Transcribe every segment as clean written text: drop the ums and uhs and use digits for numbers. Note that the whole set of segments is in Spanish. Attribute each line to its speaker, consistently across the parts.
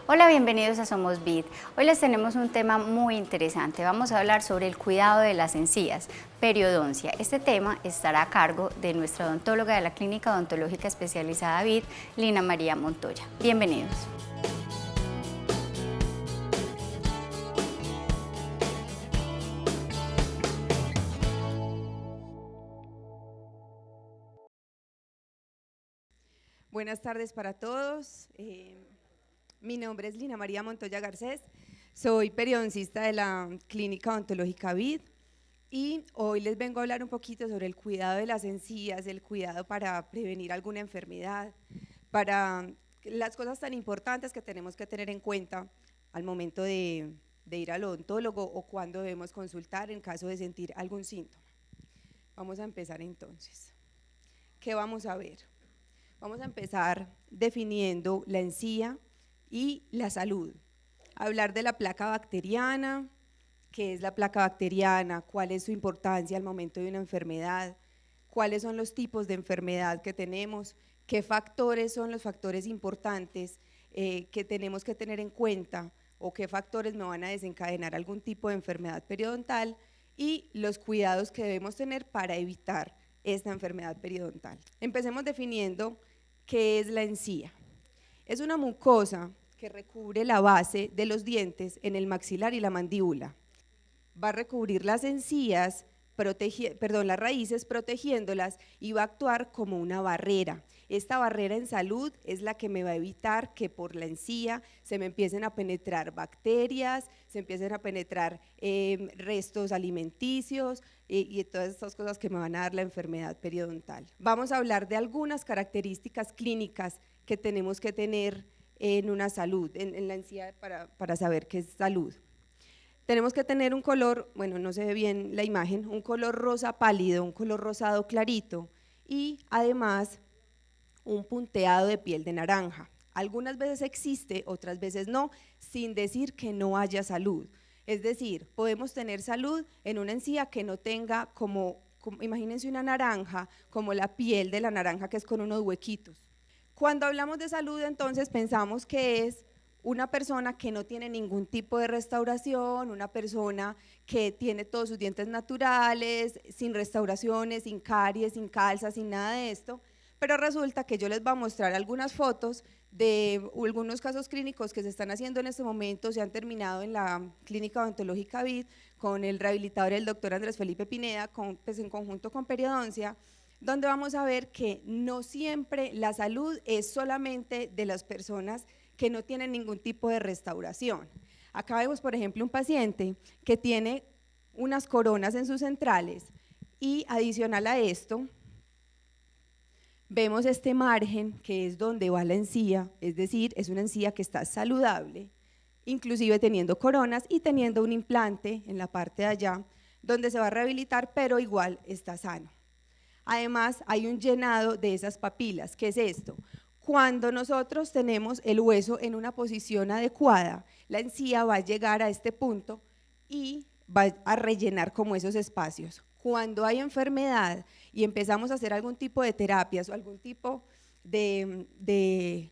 Speaker 1: Hola, bienvenidos a Somos Vid. Hoy les tenemos un tema muy interesante. Vamos a hablar sobre el cuidado de las encías, periodoncia. Este tema estará a cargo de nuestra odontóloga de la Clínica Odontológica Especializada Vid, Lina María Montoya. Bienvenidos.
Speaker 2: Buenas tardes para todos. Mi nombre es Lina María Montoya Garcés, soy periodoncista de la Clínica Odontológica Vid y hoy les vengo a hablar un poquito sobre el cuidado de las encías, el cuidado para prevenir alguna enfermedad, para las cosas tan importantes que tenemos que tener en cuenta al momento de ir al odontólogo o cuando debemos consultar en caso de sentir algún síntoma. Vamos a empezar entonces. ¿Qué vamos a ver? Vamos a empezar definiendo la encía y la salud. Hablar de la placa bacteriana, qué es la placa bacteriana, cuál es su importancia al momento de una enfermedad, cuáles son los tipos de enfermedad que tenemos, qué factores son los factores importantes que tenemos que tener en cuenta o qué factores me van a desencadenar algún tipo de enfermedad periodontal y los cuidados que debemos tener para evitar esta enfermedad periodontal. Empecemos definiendo qué es la encía. Es una mucosa que recubre la base de los dientes en el maxilar y la mandíbula. Va a recubrir las encías, las raíces protegiéndolas y va a actuar como una barrera. Esta barrera en salud es la que me va a evitar que por la encía se me empiecen a penetrar bacterias, se empiecen a penetrar restos alimenticios y todas estas cosas que me van a dar la enfermedad periodontal. Vamos a hablar de algunas características clínicas que tenemos que tener en una salud, en la encía para saber qué es salud. Tenemos que tener un color, bueno, no se ve bien la imagen, un color rosa pálido, un color rosado clarito y además un punteado de piel de naranja. Algunas veces existe, otras veces no, sin decir que no haya salud. Es decir, podemos tener salud en una encía que no tenga como imagínense una naranja, como la piel de la naranja que es con unos huequitos. Cuando hablamos de salud, entonces pensamos que es una persona que no tiene ningún tipo de restauración, una persona que tiene todos sus dientes naturales, sin restauraciones, sin caries, sin calzas, sin nada de esto, pero resulta que yo les voy a mostrar algunas fotos de algunos casos clínicos que se están haciendo en este momento, se han terminado en la Clínica Odontológica Vid con el rehabilitador el doctor Andrés Felipe Pineda, pues en conjunto con Periodoncia, donde vamos a ver que no siempre la salud es solamente de las personas que no tienen ningún tipo de restauración. Acá vemos, por ejemplo, un paciente que tiene unas coronas en sus centrales y adicional a esto, vemos este margen que es donde va la encía, es decir, es una encía que está saludable, inclusive teniendo coronas y teniendo un implante en la parte de allá, donde se va a rehabilitar, pero igual está sano. Además, hay un llenado de esas papilas. ¿Qué es esto? Cuando nosotros tenemos el hueso en una posición adecuada, la encía va a llegar a este punto y va a rellenar como esos espacios. Cuando hay enfermedad y empezamos a hacer algún tipo de terapias o algún tipo de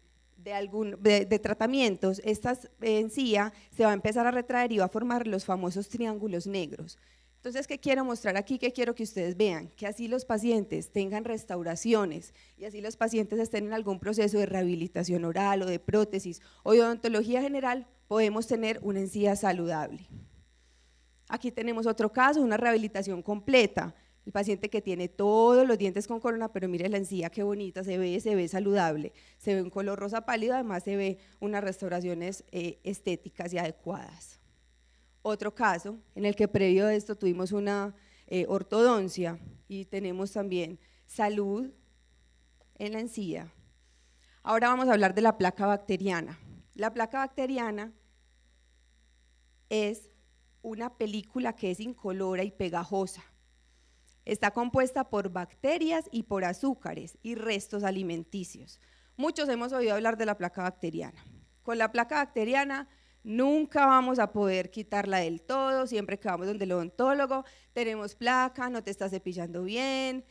Speaker 2: tratamientos, esta encía se va a empezar a retraer y va a formar los famosos triángulos negros. Entonces, ¿qué quiero mostrar aquí? ¿Qué quiero que ustedes vean? Que así los pacientes tengan restauraciones y así los pacientes estén en algún proceso de rehabilitación oral o de prótesis o de odontología general, podemos tener una encía saludable. Aquí tenemos otro caso, una rehabilitación completa. El paciente que tiene todos los dientes con corona, pero mire la encía qué bonita, se ve saludable, se ve un color rosa pálido, además se ve unas restauraciones estéticas y adecuadas. Otro caso en el que previo a esto tuvimos una ortodoncia y tenemos también salud en la encía. Ahora vamos a hablar de la placa bacteriana. La placa bacteriana es una película que es incolora y pegajosa. Está compuesta por bacterias y por azúcares y restos alimenticios. Muchos hemos oído hablar de la placa bacteriana. Con la placa bacteriana nunca vamos a poder quitarla del todo, siempre que vamos donde el odontólogo, tenemos placa, no te estás cepillando bien,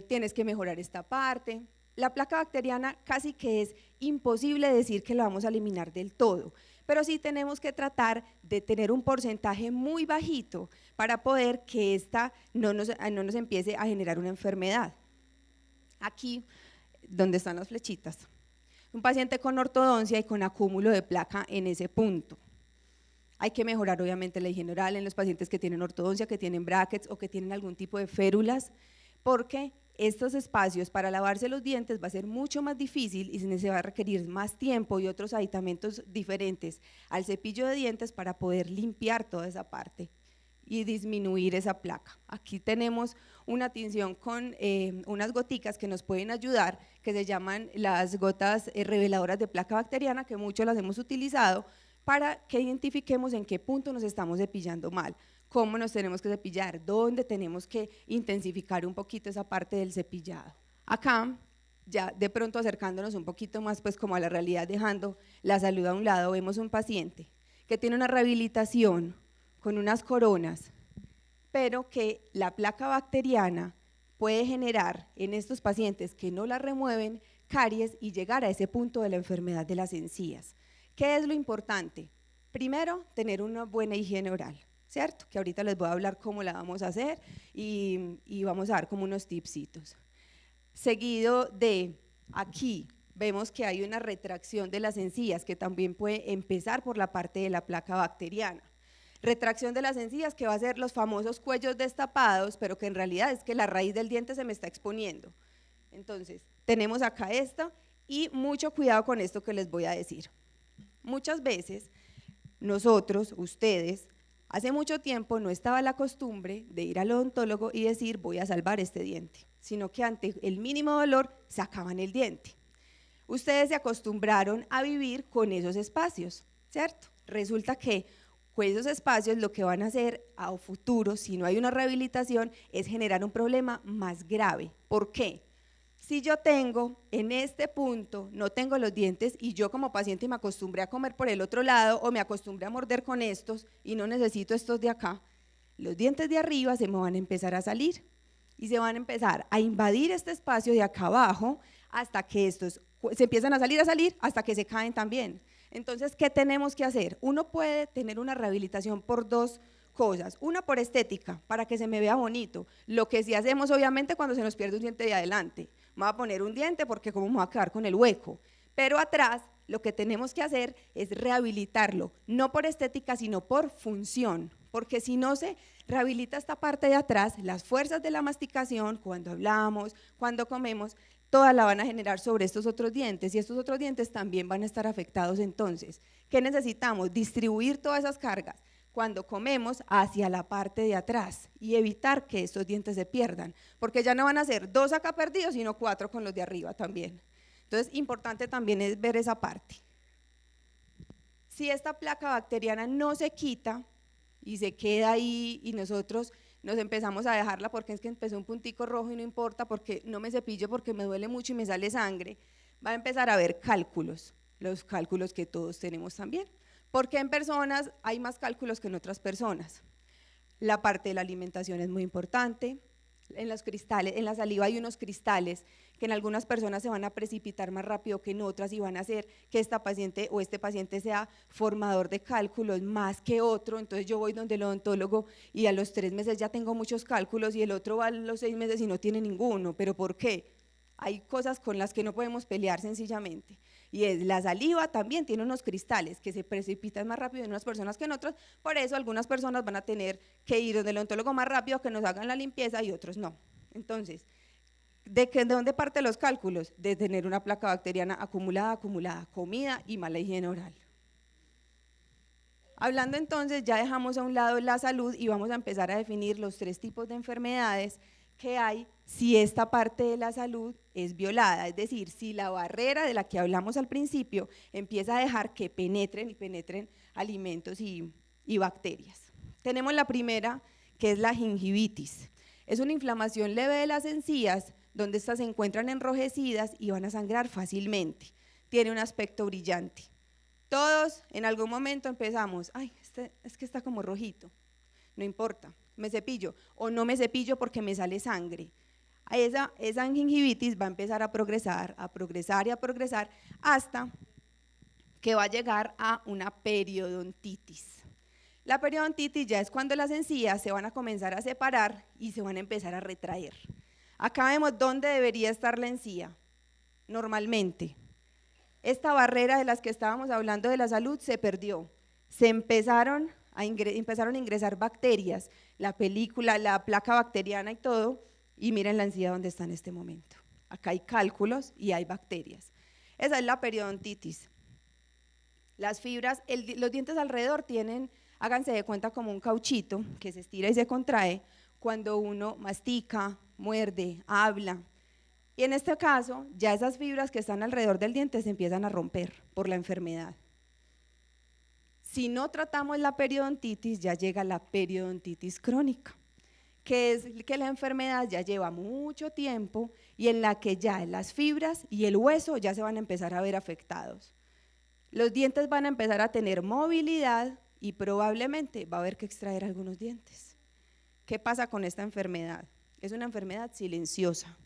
Speaker 2: tienes que mejorar esta parte, la placa bacteriana casi que es imposible decir que la vamos a eliminar del todo, pero sí tenemos que tratar de tener un porcentaje muy bajito para poder que esta no nos empiece a generar una enfermedad. Aquí, donde están las flechitas, un paciente con ortodoncia y con acúmulo de placa en ese punto. Hay que mejorar obviamente la higiene oral en los pacientes que tienen ortodoncia, que tienen brackets o que tienen algún tipo de férulas, porque estos espacios para lavarse los dientes va a ser mucho más difícil y se va a requerir más tiempo y otros aditamentos diferentes al cepillo de dientes para poder limpiar toda esa parte y disminuir esa placa. Aquí tenemos una tinción con unas goticas que nos pueden ayudar, que se llaman las gotas reveladoras de placa bacteriana, que muchos las hemos utilizado para que identifiquemos en qué punto nos estamos cepillando mal, cómo nos tenemos que cepillar, dónde tenemos que intensificar un poquito esa parte del cepillado. Acá, ya de pronto acercándonos un poquito más pues como a la realidad, dejando la salud a un lado, vemos un paciente que tiene una rehabilitación con unas coronas, pero que la placa bacteriana puede generar en estos pacientes que no la remueven caries y llegar a ese punto de la enfermedad de las encías. ¿Qué es lo importante? Primero, tener una buena higiene oral, ¿cierto? Que ahorita les voy a hablar cómo la vamos a hacer y vamos a dar como unos tipsitos. Seguido de aquí, vemos que hay una retracción de las encías que también puede empezar por la parte de la placa bacteriana. Retracción de las encías que va a ser los famosos cuellos destapados, pero que en realidad es que la raíz del diente se me está exponiendo. Entonces, tenemos acá esto y mucho cuidado con esto que les voy a decir. Muchas veces nosotros, ustedes, hace mucho tiempo no estaba la costumbre de ir al odontólogo y decir voy a salvar este diente, sino que ante el mínimo dolor sacaban el diente. Ustedes se acostumbraron a vivir con esos espacios, ¿cierto? Resulta que pues esos espacios lo que van a hacer a futuro, si no hay una rehabilitación, es generar un problema más grave. ¿Por qué? Si yo tengo en este punto, no tengo los dientes y yo como paciente me acostumbré a comer por el otro lado o me acostumbré a morder con estos y no necesito estos de acá, los dientes de arriba se me van a empezar a salir y se van a empezar a invadir este espacio de acá abajo hasta que estos se empiezan a salir hasta que se caen también. Entonces, ¿qué tenemos que hacer? Uno puede tener una rehabilitación por dos cosas, una por estética, para que se me vea bonito, lo que sí hacemos obviamente cuando se nos pierde un diente de adelante, me voy a poner un diente porque como me voy a quedar con el hueco, pero atrás lo que tenemos que hacer es rehabilitarlo, no por estética sino por función, porque si no se rehabilita esta parte de atrás, las fuerzas de la masticación, cuando hablamos, cuando comemos, todas la van a generar sobre estos otros dientes y estos otros dientes también van a estar afectados. Entonces, ¿qué necesitamos? Distribuir todas esas cargas cuando comemos hacia la parte de atrás y evitar que estos dientes se pierdan, porque ya no van a ser 2 acá perdidos, sino 4 con los de arriba también. Entonces, importante también es ver esa parte. Si esta placa bacteriana no se quita y se queda ahí y nosotros nos empezamos a dejarla porque es que empezó un puntico rojo y no importa porque no me cepillo porque me duele mucho y me sale sangre, va a empezar a haber cálculos, los cálculos que todos tenemos también, porque en personas hay más cálculos que en otras personas. La parte de la alimentación es muy importante, en los cristales, en la saliva hay unos cristales que en algunas personas se van a precipitar más rápido que en otras y van a hacer que esta paciente o este paciente sea formador de cálculos más que otro. Entonces yo voy donde el odontólogo y a los 3 meses ya tengo muchos cálculos y el otro va a los 6 meses y no tiene ninguno. ¿Pero por qué? Hay cosas con las que no podemos pelear sencillamente. Y es la saliva también tiene unos cristales que se precipitan más rápido en unas personas que en otras, por eso algunas personas van a tener que ir donde el odontólogo más rápido que nos hagan la limpieza y otros no. Entonces, ¿de dónde parten los cálculos? De tener una placa bacteriana acumulada, comida y mala higiene oral. Hablando entonces, ya dejamos a un lado la salud y vamos a empezar a definir los 3 tipos de enfermedades que hay si esta parte de la salud es violada, es decir, si la barrera de la que hablamos al principio empieza a dejar que penetren alimentos y bacterias. Tenemos la primera, que es la gingivitis. Es una inflamación leve de las encías donde estas se encuentran enrojecidas y van a sangrar fácilmente. Tiene un aspecto brillante. Todos en algún momento empezamos, ay, es que está como rojito, no importa, me cepillo o no me cepillo porque me sale sangre. Esa gingivitis va a empezar a progresar y a progresar hasta que va a llegar a una periodontitis. La periodontitis ya es cuando las encías se van a comenzar a separar y se van a empezar a retraer. Acá vemos dónde debería estar la encía, normalmente. Esta barrera de las que estábamos hablando de la salud se perdió. Empezaron a ingresar bacterias, la película, la placa bacteriana y todo, y miren la encía donde está en este momento. Acá hay cálculos y hay bacterias. Esa es la periodontitis. Las fibras, los dientes alrededor tienen, háganse de cuenta, como un cauchito que se estira y se contrae cuando uno mastica, muerde, habla. Y en este caso, ya esas fibras que están alrededor del diente se empiezan a romper por la enfermedad. Si no tratamos la periodontitis, ya llega la periodontitis crónica, que es que la enfermedad ya lleva mucho tiempo y en la que ya las fibras y el hueso ya se van a empezar a ver afectados. Los dientes van a empezar a tener movilidad y probablemente va a haber que extraer algunos dientes. ¿Qué pasa con esta enfermedad? Es una enfermedad silenciosa,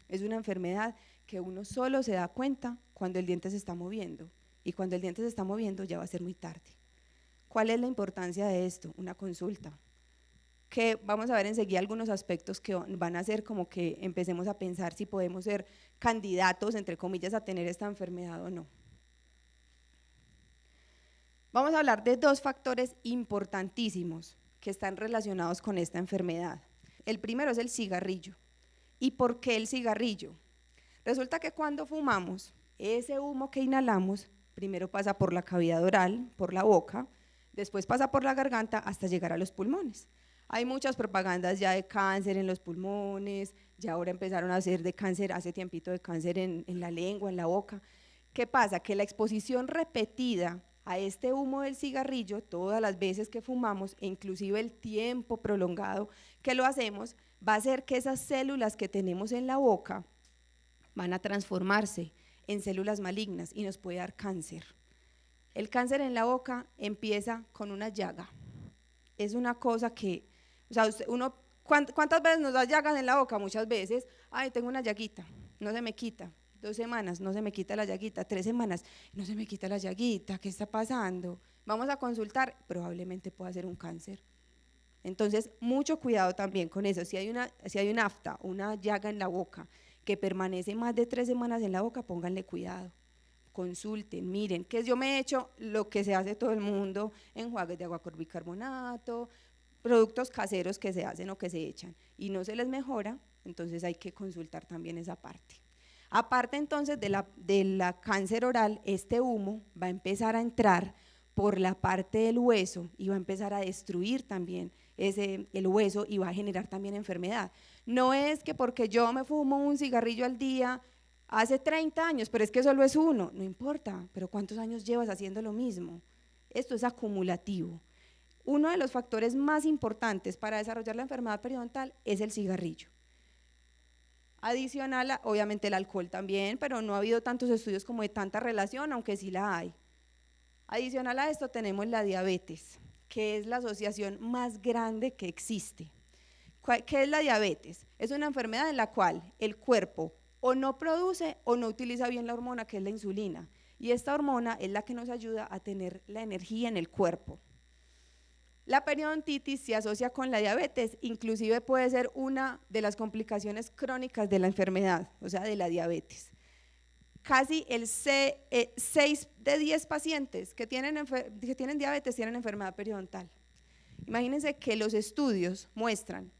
Speaker 2: es una enfermedad que uno solo se da cuenta cuando el diente se está moviendo, y cuando el diente se está moviendo ya va a ser muy tarde. ¿Cuál es la importancia de esto? Una consulta, que vamos a ver enseguida algunos aspectos que van a hacer como que empecemos a pensar si podemos ser candidatos, entre comillas, a tener esta enfermedad o no. Vamos a hablar de dos factores importantísimos que están relacionados con esta enfermedad. El primero es el cigarrillo. ¿Y por qué el cigarrillo? Resulta que cuando fumamos, ese humo que inhalamos primero pasa por la cavidad oral, por la boca, después pasa por la garganta hasta llegar a los pulmones. Hay muchas propagandas ya de cáncer en los pulmones, ya ahora empezaron a hacer de cáncer, hace tiempito de cáncer en la lengua, en la boca. ¿Qué pasa? Que la exposición repetida a este humo del cigarrillo, todas las veces que fumamos, e inclusive el tiempo prolongado que lo hacemos, va a hacer que esas células que tenemos en la boca van a transformarse en células malignas y nos puede dar cáncer. El cáncer en la boca empieza con una llaga. Es una cosa que, o sea, ¿cuántas veces nos da llagas en la boca? Muchas veces. Ay, tengo una llaguita, no se me quita. 2 semanas, no se me quita la llaguita. 3 semanas, no se me quita la llaguita. ¿Qué está pasando? Vamos a consultar, probablemente pueda ser un cáncer. Entonces, mucho cuidado también con eso. Si hay un afta, una llaga en la boca que permanece más de 3 semanas en la boca, pónganle cuidado. Consulten, miren, que yo me he hecho lo que se hace todo el mundo, enjuagues de agua con bicarbonato, productos caseros que se hacen o que se echan y no se les mejora, entonces hay que consultar también esa parte. Aparte entonces de la cáncer oral, este humo va a empezar a entrar por la parte del hueso y va a empezar a destruir también el hueso y va a generar también enfermedad. No es que porque yo me fumo un cigarrillo al día hace 30 años, pero es que solo es uno, no importa, pero ¿cuántos años llevas haciendo lo mismo? Esto es acumulativo. Uno de los factores más importantes para desarrollar la enfermedad periodontal es el cigarrillo. Adicional, obviamente el alcohol también, pero no ha habido tantos estudios como de tanta relación, aunque sí la hay. Adicional a esto tenemos la diabetes, que es la asociación más grande que existe. ¿Qué es la diabetes? Es una enfermedad en la cual el cuerpo o no produce o no utiliza bien la hormona, que es la insulina, y esta hormona es la que nos ayuda a tener la energía en el cuerpo. La periodontitis se asocia con la diabetes, inclusive puede ser una de las complicaciones crónicas de la enfermedad, o sea, de la diabetes. Casi 6 de 10 pacientes que tienen diabetes tienen enfermedad periodontal. Imagínense que los estudios muestran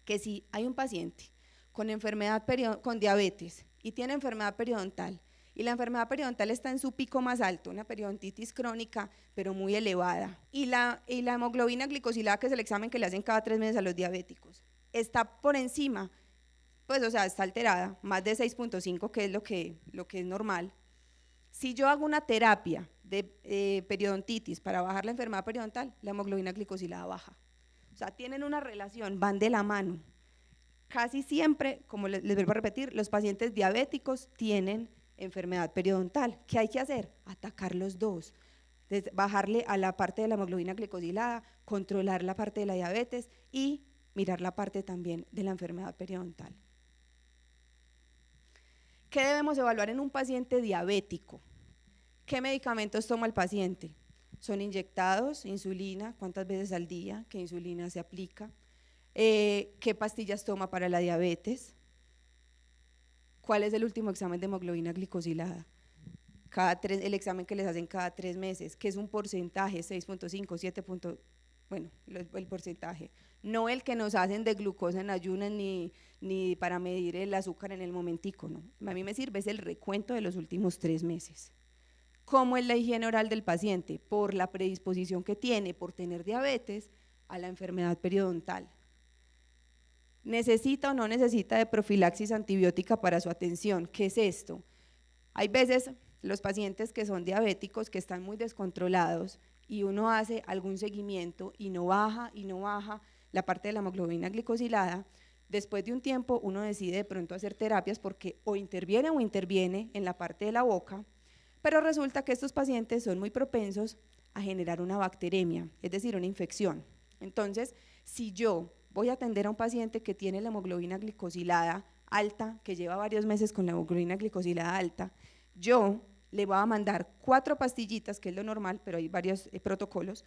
Speaker 2: que si hay un paciente con diabetes y tiene enfermedad periodontal, y la enfermedad periodontal está en su pico más alto, una periodontitis crónica, pero muy elevada, y la hemoglobina glicosilada, que es el examen que le hacen cada 3 meses a los diabéticos, está por encima, pues o sea, está alterada, más de 6.5, que es lo que es normal. Si yo hago una terapia de periodontitis para bajar la enfermedad periodontal, la hemoglobina glicosilada baja. O sea, tienen una relación, van de la mano. Casi siempre, como les vuelvo a repetir, los pacientes diabéticos tienen enfermedad periodontal. ¿Qué hay que hacer? Atacar los dos, bajarle a la parte de la hemoglobina glicosilada, controlar la parte de la diabetes y mirar la parte también de la enfermedad periodontal. ¿Qué debemos evaluar en un paciente diabético? ¿Qué medicamentos toma el paciente? ¿Son inyectados? ¿Insulina? ¿Cuántas veces al día? ¿Qué insulina se aplica? ¿Qué pastillas toma para la diabetes? ¿Cuál es el último examen de hemoglobina glicosilada? El examen que les hacen cada 3 meses, que es un porcentaje, 6.5, 7. Bueno, el porcentaje, no el que nos hacen de glucosa en ayunas ni para medir el azúcar en el momentico, no. A mí me sirve es el recuento de los últimos 3 meses. ¿Cómo es la higiene oral del paciente? Por la predisposición que tiene por tener diabetes a la enfermedad periodontal. ¿Necesita o no necesita de profilaxis antibiótica para su atención? ¿Qué es esto? Hay veces los pacientes que son diabéticos, que están muy descontrolados y uno hace algún seguimiento y no baja la parte de la hemoglobina glicosilada, después de un tiempo uno decide de pronto hacer terapias porque o interviene en la parte de la boca, pero resulta que estos pacientes son muy propensos a generar una bacteremia, es decir, una infección. Entonces, si yo voy a atender a un paciente que tiene la hemoglobina glicosilada alta, que lleva varios meses con la hemoglobina glicosilada alta, yo le voy a mandar 4 pastillitas, que es lo normal, pero hay varios protocolos,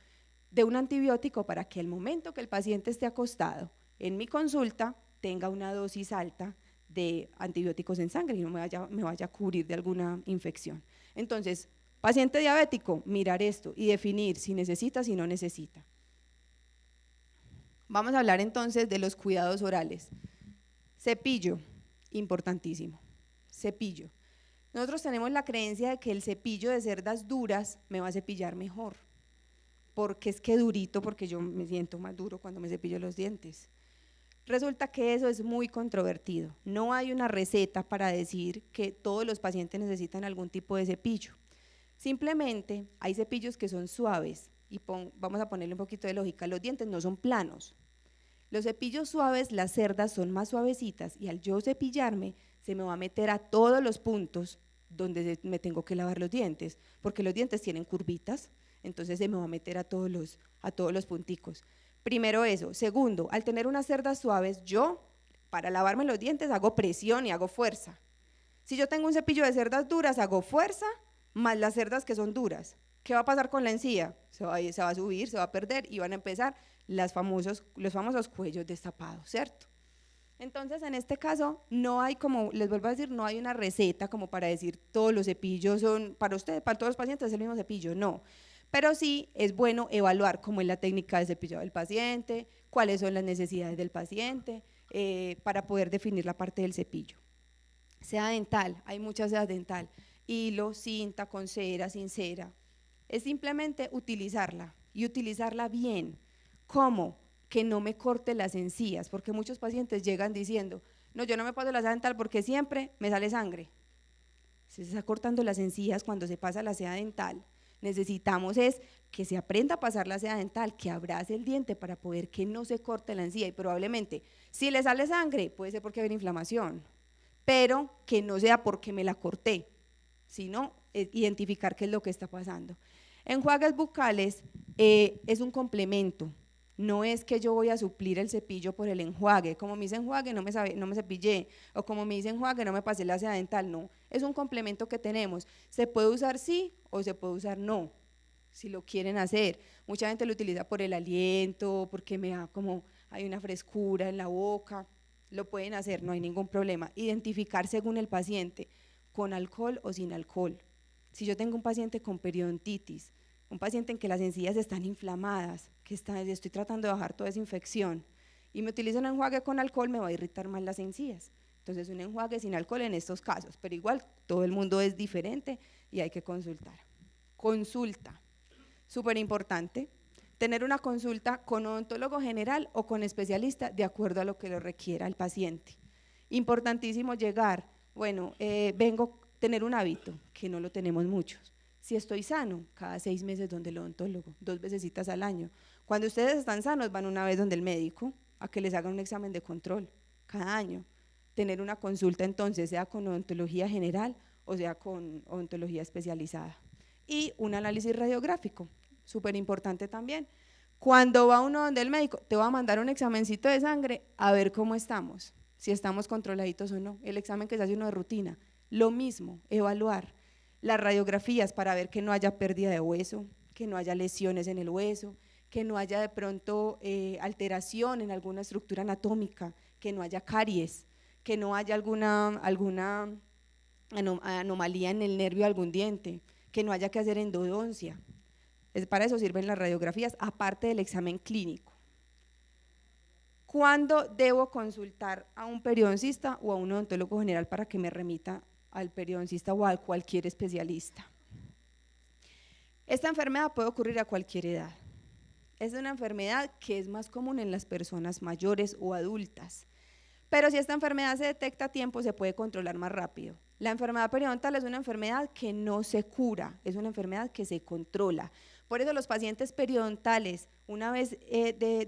Speaker 2: de un antibiótico para que al momento que el paciente esté acostado en mi consulta tenga una dosis alta de antibióticos en sangre y no me vaya a cubrir de alguna infección. Entonces, paciente diabético, mirar esto y definir si necesita, si no necesita. Vamos a hablar entonces de los cuidados orales. Cepillo, importantísimo, cepillo. Nosotros tenemos la creencia de que el cepillo de cerdas duras me va a cepillar mejor, porque es que durito, porque yo me siento más duro cuando me cepillo los dientes. Resulta que eso es muy controvertido, no hay una receta para decir que todos los pacientes necesitan algún tipo de cepillo, simplemente hay cepillos que son suaves y vamos a ponerle un poquito de lógica, los dientes no son planos. Los cepillos suaves, las cerdas son más suavecitas y al yo cepillarme se me va a meter a todos los puntos donde me tengo que lavar los dientes, porque los dientes tienen curvitas, entonces se me va a meter a todos los punticos. Primero eso. Segundo, al tener unas cerdas suaves, yo para lavarme los dientes hago presión y hago fuerza. Si yo tengo un cepillo de cerdas duras, hago fuerza más las cerdas que son duras. ¿Qué va a pasar con la encía? Se va a subir, se va a perder y van a empezar los famosos cuellos destapados, ¿cierto? Entonces, en este caso, no hay como, les vuelvo a decir, no hay una receta como para decir todos los cepillos son, para usted, para todos los pacientes es el mismo cepillo, no. Pero sí es bueno evaluar cómo es la técnica de cepillado del paciente, cuáles son las necesidades del paciente, para poder definir la parte del cepillo. Seda dental, hay muchas sedas dental, hilo, cinta, con cera, sin cera. Es simplemente utilizarla y utilizarla bien. ¿Cómo? Que no me corte las encías, porque muchos pacientes llegan diciendo, no, yo no me paso la seda dental porque siempre me sale sangre. Se está cortando las encías cuando se pasa la seda dental. Necesitamos es que se aprenda a pasar la seda dental, que abrace el diente para poder que no se corte la encía y probablemente si le sale sangre puede ser porque hay una inflamación, pero que no sea porque me la corté, sino identificar qué es lo que está pasando. Enjuagues bucales es un complemento, no es que yo voy a suplir el cepillo por el enjuague, como me hice enjuague no me cepillé, o como me hice enjuague no me pasé la seda dental, no, es un complemento que tenemos, se puede usar sí o se puede usar no, si lo quieren hacer, mucha gente lo utiliza por el aliento, porque me da como, hay una frescura en la boca, lo pueden hacer, no hay ningún problema, identificar según el paciente, con alcohol o sin alcohol. Si yo tengo un paciente con periodontitis, un paciente en que las encías están inflamadas, estoy tratando de bajar toda esa infección y me utilizo un enjuague con alcohol, me va a irritar más las encías. Entonces un enjuague sin alcohol en estos casos, pero igual todo el mundo es diferente y hay que consultar. Consulta, súper importante, tener una consulta con odontólogo general o con especialista de acuerdo a lo que lo requiera el paciente. Importantísimo llegar, bueno, vengo a tener un hábito, que no lo tenemos muchos. Si estoy sano, cada 6 meses donde el odontólogo, 2 vecesitas al año. Cuando ustedes están sanos, van una vez donde el médico a que les haga un examen de control cada año. Tener una consulta entonces, sea con odontología general o sea con odontología especializada. Y un análisis radiográfico, súper importante también. Cuando va uno donde el médico, te va a mandar un examencito de sangre a ver cómo estamos, si estamos controladitos o no. El examen que se hace uno de rutina, Lo mismo, evaluar las radiografías para ver que no haya pérdida de hueso, que no haya lesiones en el hueso, que no haya de pronto alteración en alguna estructura anatómica, que no haya caries, que no haya alguna anomalía en el nervio de algún diente, que no haya que hacer endodoncia. Para eso sirven las radiografías, aparte del examen clínico. ¿Cuándo debo consultar a un periodoncista o a un odontólogo general para que me remita al periodoncista o a cualquier especialista? Esta enfermedad puede ocurrir a cualquier edad. Es una enfermedad que es más común en las personas mayores o adultas, pero si esta enfermedad se detecta a tiempo se puede controlar más rápido. La enfermedad periodontal es una enfermedad que no se cura, es una enfermedad que se controla. Por eso los pacientes periodontales, una vez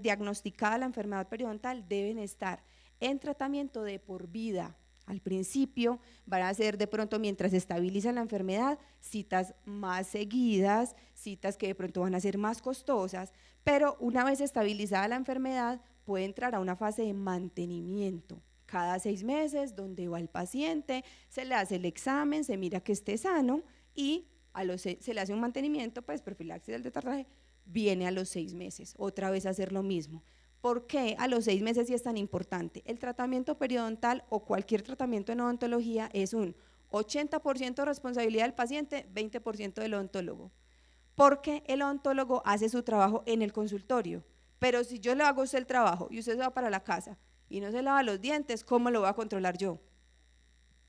Speaker 2: diagnosticada la enfermedad periodontal, deben estar en tratamiento de por vida. Al principio van a ser de pronto, mientras se estabiliza la enfermedad, citas más seguidas, citas que de pronto van a ser más costosas, pero una vez estabilizada la enfermedad puede entrar a una fase de mantenimiento. Cada 6 meses, donde va el paciente, se le hace el examen, se mira que esté sano y se le hace un mantenimiento, pues profilaxis del tetartraje, viene a los 6 meses, otra vez a hacer lo mismo. ¿Por qué a los 6 meses sí es tan importante? El tratamiento periodontal o cualquier tratamiento en odontología es un 80% responsabilidad del paciente, 20% del odontólogo, porque el odontólogo hace su trabajo en el consultorio, pero si yo le hago a usted el trabajo y usted se va para la casa y no se lava los dientes, ¿cómo lo voy a controlar yo?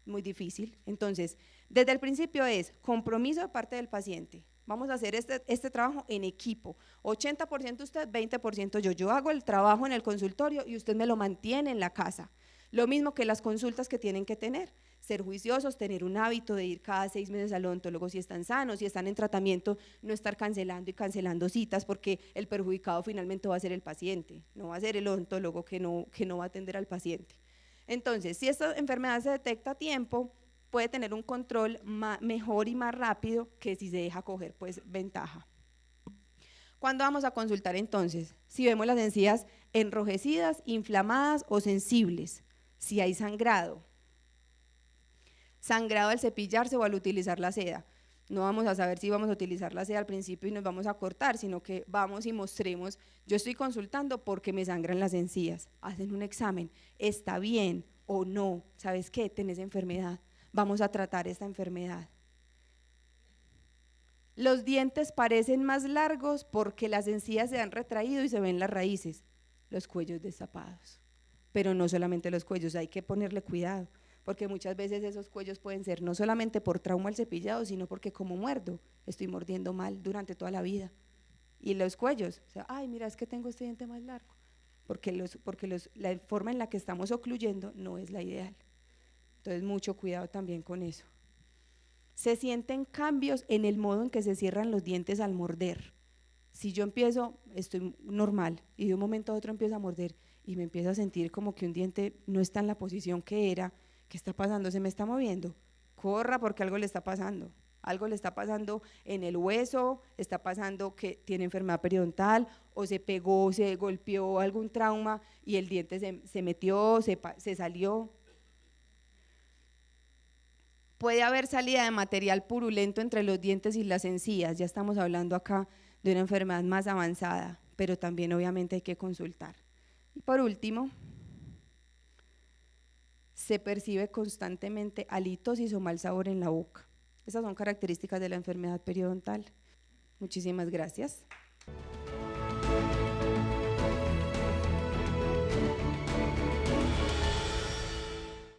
Speaker 2: Muy difícil. Entonces, desde el principio es compromiso de parte del paciente. Vamos a hacer este trabajo en equipo, 80% usted, 20% yo. Yo hago el trabajo en el consultorio y usted me lo mantiene en la casa. Lo mismo que las consultas que tienen que tener, ser juiciosos, tener un hábito de ir cada 6 meses al odontólogo si están sanos, si están en tratamiento, no estar cancelando y cancelando citas porque el perjudicado finalmente va a ser el paciente, no va a ser el odontólogo que no va a atender al paciente. Entonces, si esta enfermedad se detecta a tiempo, puede tener un control mejor y más rápido que si se deja coger, pues ventaja. ¿Cuándo vamos a consultar entonces? Si vemos las encías enrojecidas, inflamadas o sensibles, si hay sangrado. Sangrado al cepillarse o al utilizar la seda. No vamos a saber si vamos a utilizar la seda al principio y nos vamos a cortar, sino que vamos y mostremos, yo estoy consultando porque me sangran las encías. Hacen un examen, ¿está bien o no? ¿Sabes qué? Tenés enfermedad, vamos a tratar esta enfermedad. Los dientes parecen más largos porque las encías se han retraído y se ven las raíces, los cuellos destapados. Pero no solamente los cuellos, hay que ponerle cuidado, porque muchas veces esos cuellos pueden ser no solamente por trauma al cepillado, sino porque como muerdo, estoy mordiendo mal durante toda la vida. Y los cuellos, o sea, ay, mira, es que tengo este diente más largo, porque la forma en la que estamos ocluyendo no es la ideal. Entonces, mucho cuidado también con eso. Se sienten cambios en el modo en que se cierran los dientes al morder. Si yo estoy normal, y de un momento a otro empiezo a morder y me empiezo a sentir como que un diente no está en la posición que era, ¿qué está pasando? ¿Se me está moviendo? Corra porque algo le está pasando. Algo le está pasando en el hueso, está pasando que tiene enfermedad periodontal o se pegó, se golpeó algún trauma y el diente se metió, se salió. Puede haber salida de material purulento entre los dientes y las encías, ya estamos hablando acá de una enfermedad más avanzada, pero también obviamente hay que consultar. Y por último, se percibe constantemente halitosis o mal sabor en la boca. Esas son características de la enfermedad periodontal. Muchísimas gracias.